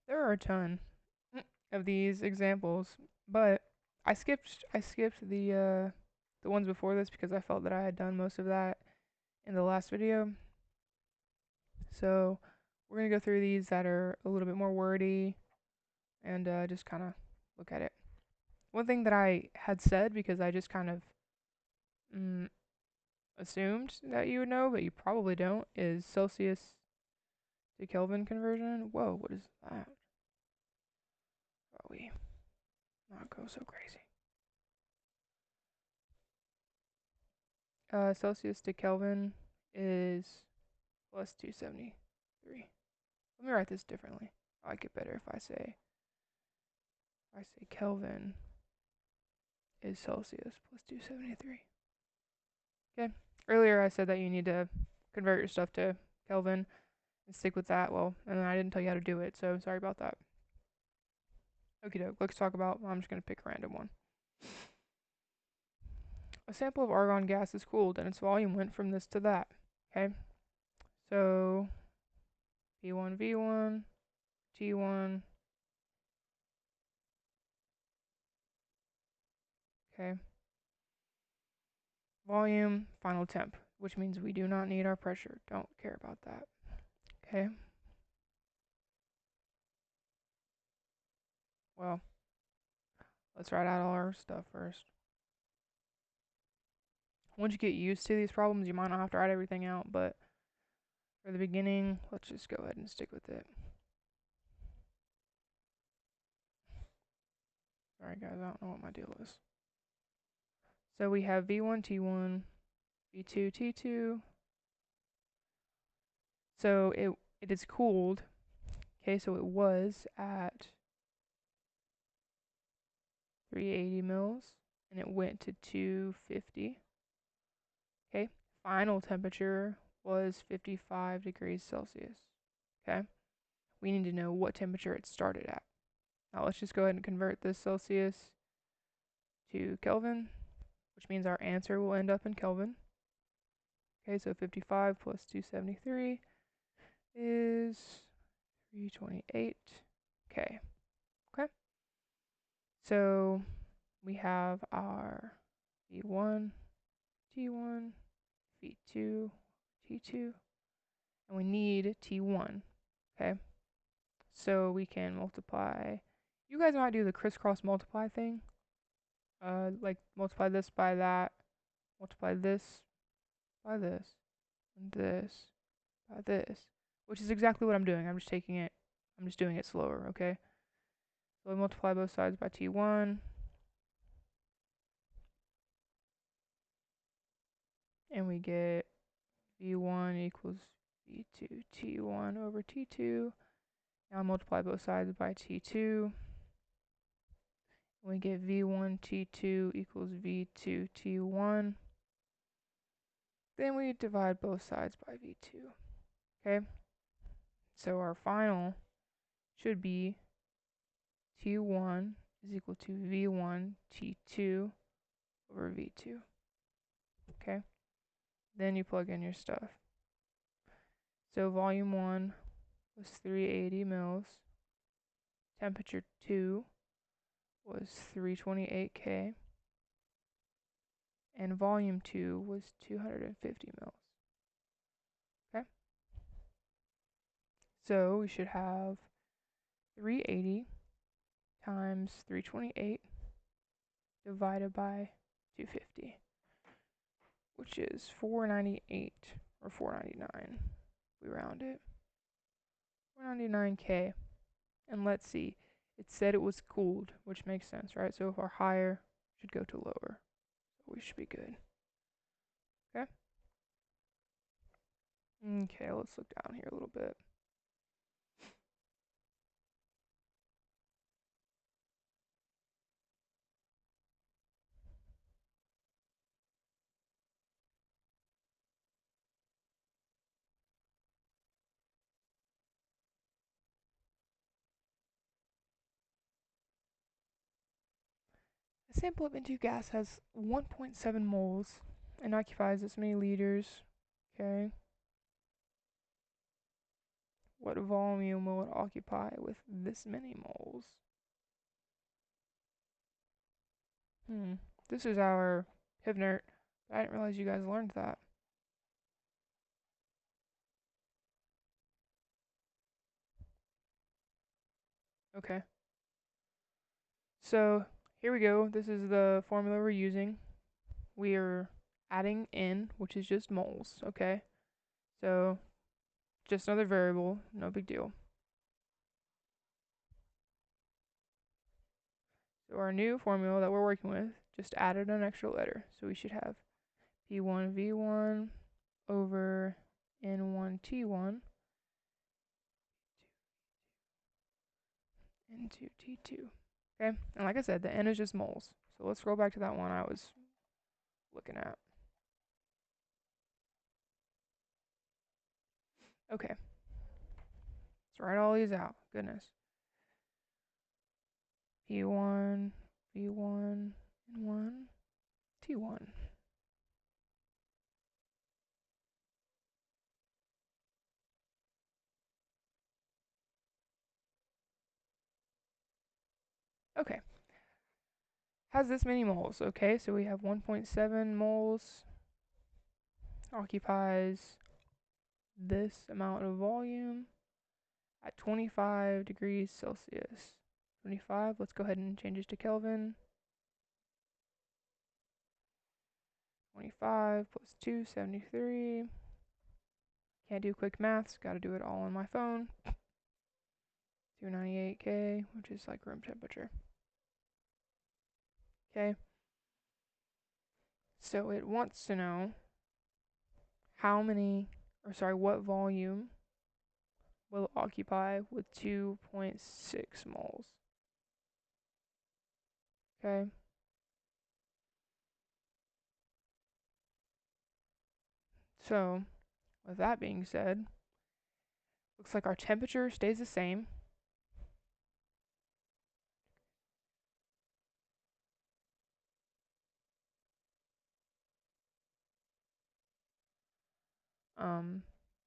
There are a ton of these examples, but I skipped the ones before this because I felt that I had done most of that in the last video. So we're gonna go through these that are a little bit more wordy and just kind of look at it. One thing that I had said, because I just kind of assumed that you would know, but you probably don't, is Celsius to Kelvin conversion. Whoa, what is that? Probably not go so crazy. Celsius to Kelvin is plus 273. Let me write this differently. I like it better if I say Kelvin is Celsius plus 273. Okay. Earlier I said that you need to convert your stuff to Kelvin and stick with that. Well, and then I didn't tell you how to do it, so sorry about that. Okie doke. Let's talk about. I'm just gonna pick a random one. A sample of argon gas is cooled, and its volume went from this to that. Okay. So P1, V1, T1. Okay. Volume, final temp, which means we do not need our pressure. Don't care about that. Okay. Well, let's write out all our stuff first. Once you get used to these problems, you might not have to write everything out, but for the beginning, let's just go ahead and stick with it. Sorry guys, I don't know what my deal is. So we have V1, T1, V2, T2. So it is cooled. Okay, so it was at 380 mils, and it went to 250. Okay, final temperature was 55 degrees Celsius. Okay, we need to know what temperature it started at. Now let's just go ahead and convert this Celsius to Kelvin, which means our answer will end up in Kelvin. Okay, so 55 plus 273 is 328. Okay. Okay. So we have our V1, T1, V2, T2, and we need T1. Okay. So we can multiply. You guys might do the crisscross multiply thing. Like multiply this by that, multiply this by this, and this by this, which is exactly what I'm doing. I'm just doing it slower, okay? So we multiply both sides by T1, and we get V1 equals V2 T1 over T2. Now multiply both sides by T2. We get V1 T2 equals V2 T1. Then we divide both sides by V2. Okay? So our final should be T1 is equal to V1 T2 over V2. Okay? Then you plug in your stuff. So volume 1 was 380 mils. Temperature 2 was 328 K. And volume 2 was 250 mils. Okay? So we should have 380 times 328 divided by 250, which is 498 or 499. We round it. 499K. And let's see, it said it was cooled, which makes sense, right? So if our higher should go to lower, so we should be good. Okay? Okay, let's look down here a little bit. A sample of N2 gas has 1.7 moles and occupies this many liters. Okay. What volume will it occupy with this many moles? This is our Hivnert. I didn't realize you guys learned that. Okay. So here we go. This is the formula we're using. We are adding in, which is just moles, okay? So just another variable, no big deal. So our new formula that we're working with just added an extra letter. So we should have P1V1 over N1T1 into T2. Okay, and like I said, the N is just moles. So let's scroll back to that one I was looking at. Okay, let's write all these out. Goodness. P1, V1, N1, T1. Okay. Has this many moles. Okay, so we have 1.7 moles. Occupies this amount of volume at 25 degrees Celsius. 25, let's go ahead and change this to Kelvin. 25 plus 2, 73. Can't do quick maths, gotta do it all on my phone. 298 K, which is like room temperature. Okay. So it wants to know what volume will it occupy with 2.6 moles. Okay. So, with that being said, looks like our temperature stays the same.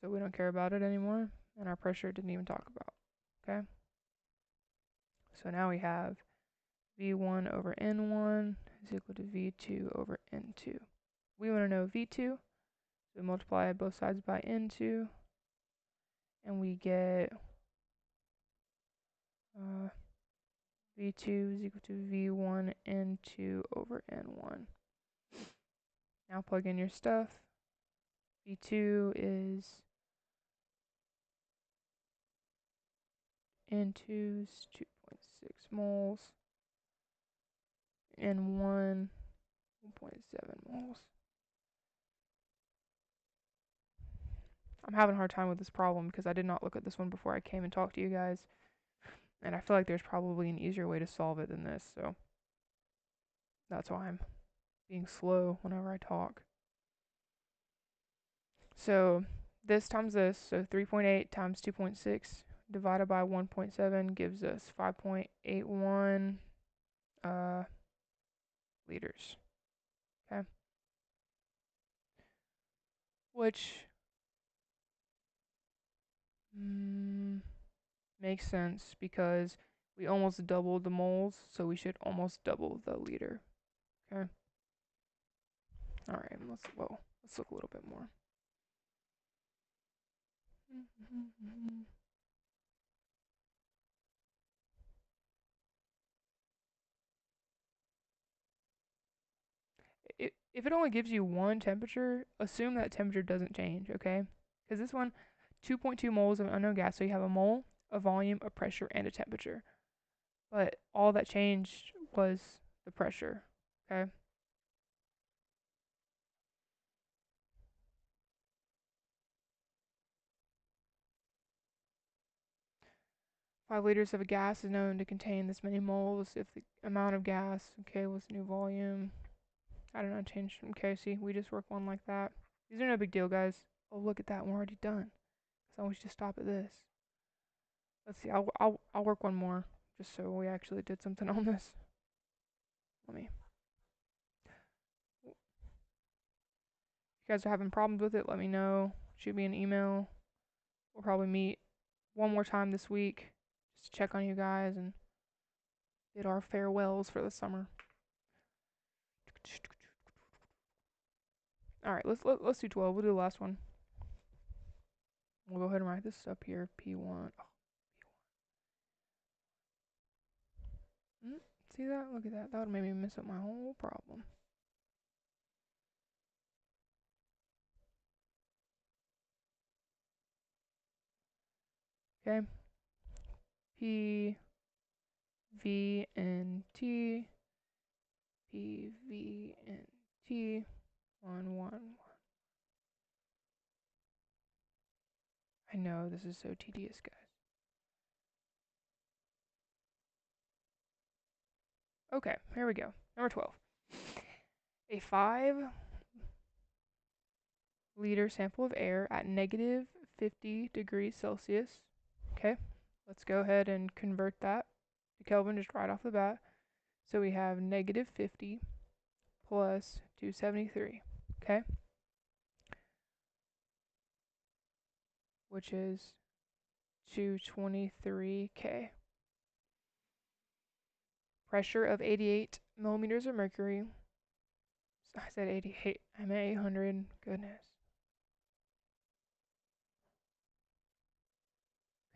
So we don't care about it anymore, and our pressure didn't even talk about. Okay. So now we have V1 over N1 is equal to V2 over N2. We want to know V2, so we multiply both sides by N2, and we get V2 is equal to V1 N2 over N1. Now plug in your stuff. V2 is N2's 2.6 moles, N1 1.7 moles. I'm having a hard time with this problem because I did not look at this one before I came and talked to you guys. And I feel like there's probably an easier way to solve it than this, so that's why I'm being slow whenever I talk. So this times this, so 3.8 times 2.6 divided by 1.7 gives us 5.81 liters. Okay. Which makes sense because we almost doubled the moles, so we should almost double the liter. Okay. All right. Let's look a little bit more. If it only gives you one temperature, assume that temperature doesn't change, okay? Because this one, 2.2 moles of unknown gas, so you have a mole, a volume, a pressure, and a temperature. But all that changed was the pressure, okay? Five liters of a gas is known to contain this many moles if the amount of gas, okay, was new volume. I don't know, change. Okay, see, we just work one like that. These are no big deal, guys. Oh, look at that, we're already done. So I want you to stop at this. Let's see, I'll work one more, just so we actually did something on this. Let me. If you guys are having problems with it, let me know. Shoot me an email. We'll probably meet one more time this week, just to check on you guys and bid our farewells for the summer. All right, let's do 12. We'll do the last one. We'll go ahead and write this up here. P1. Oh, P1. See that? Look at that. That would make me mess up my whole problem. Okay. P, V, and T. P, V, and T. 1, 1, 1. I know this is so tedious, guys. Okay, here we go. Number 12. A 5-liter sample of air at negative 50 degrees Celsius. Okay, let's go ahead and convert that to Kelvin just right off the bat. So we have negative 50 plus 273, okay? Which is 223 K. Pressure of 88 millimeters of mercury. I said 88, I meant 800, goodness.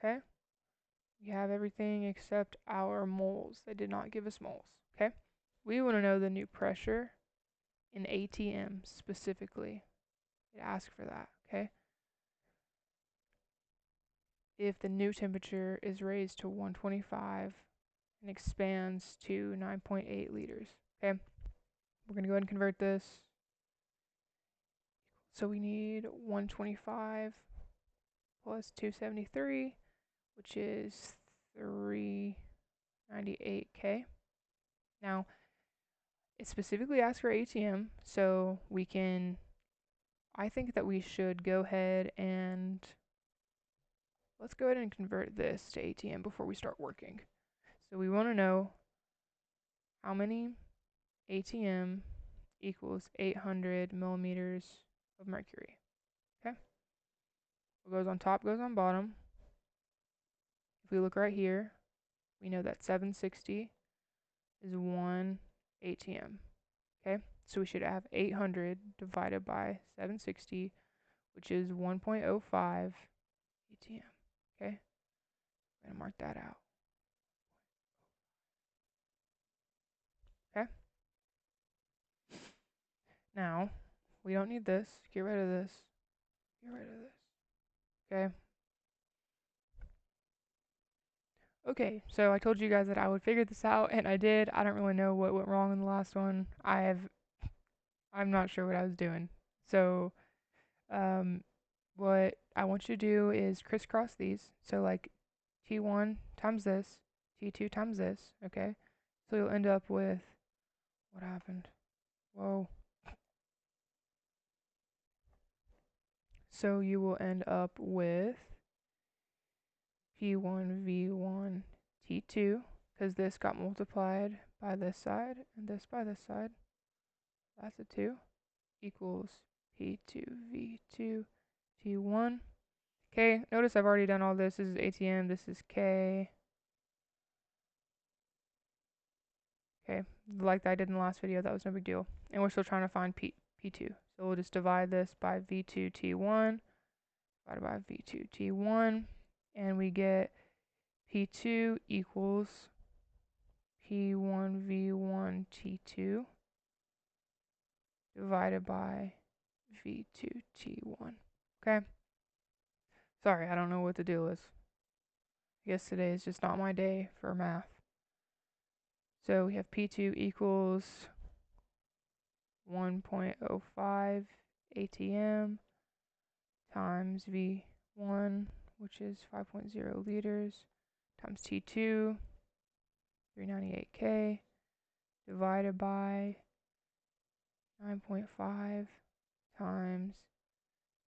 Okay? We have everything except our moles. They did not give us moles, okay? We want to know the new pressure in ATM specifically. It asks for that, okay? If the new temperature is raised to 125 and expands to 9.8 liters, okay? We're going to go ahead and convert this. So we need 125 plus 273, which is 398 K. Now, it specifically asks for ATM, so we can, I think that we should go ahead and, let's go ahead and convert this to ATM before we start working. So we want to know how many ATM equals 800 millimeters of mercury. Okay? What goes on top goes on bottom. If we look right here, we know that 760 is 1 ATM. Okay? So we should have 800 divided by 760, which is 1.05 ATM. Okay? I'm going to mark that out. Okay? Now, we don't need this. Get rid of this. Get rid of this. Okay? Okay, so I told you guys that I would figure this out, and I did. I don't really know what went wrong in the last one. I'm not sure what I was doing. So, what I want you to do is crisscross these. So like T1 times this, T2 times this, okay? So you'll end up with, what happened? Whoa. So you will end up with P1, V1, T2, because this got multiplied by this side and this by this side. That's a 2, equals P2, V2, T1. Okay, notice I've already done all this. This is ATM, this is K. Okay, like I did in the last video, that was no big deal. And we're still trying to find P2. So we'll just divide this by V2, T1, divided by V2, T1, and we get P2 equals P1, V1, T2, divided by V2, T1. Okay? Sorry, I don't know what the deal is. I guess today is just not my day for math. So we have P2 equals 1.05 ATM times V1, which is 5.0 liters, times T2, 398K, divided by 9.5 times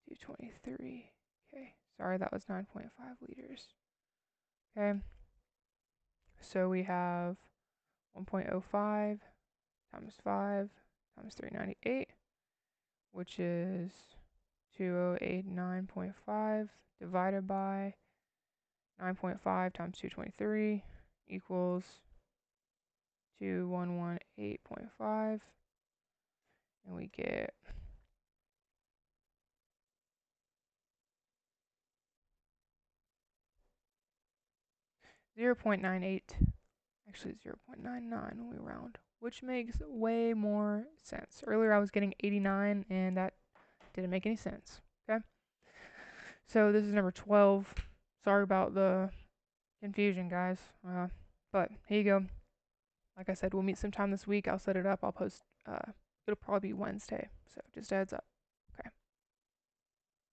223K. Sorry, that was 9.5 liters. Okay, so we have 1.05 times 5 times 398, which is 2089.5, divided by 9.5 times 223 equals 2118.5. And we get 0.98, actually 0.99 when we round, which makes way more sense. Earlier I was getting 89 and that didn't make any sense. Okay, so this is number 12. Sorry about the confusion, guys, but here you go. Like I said, we'll meet sometime this week. I'll set it up. I'll post, it'll probably be Wednesday, so just a heads up.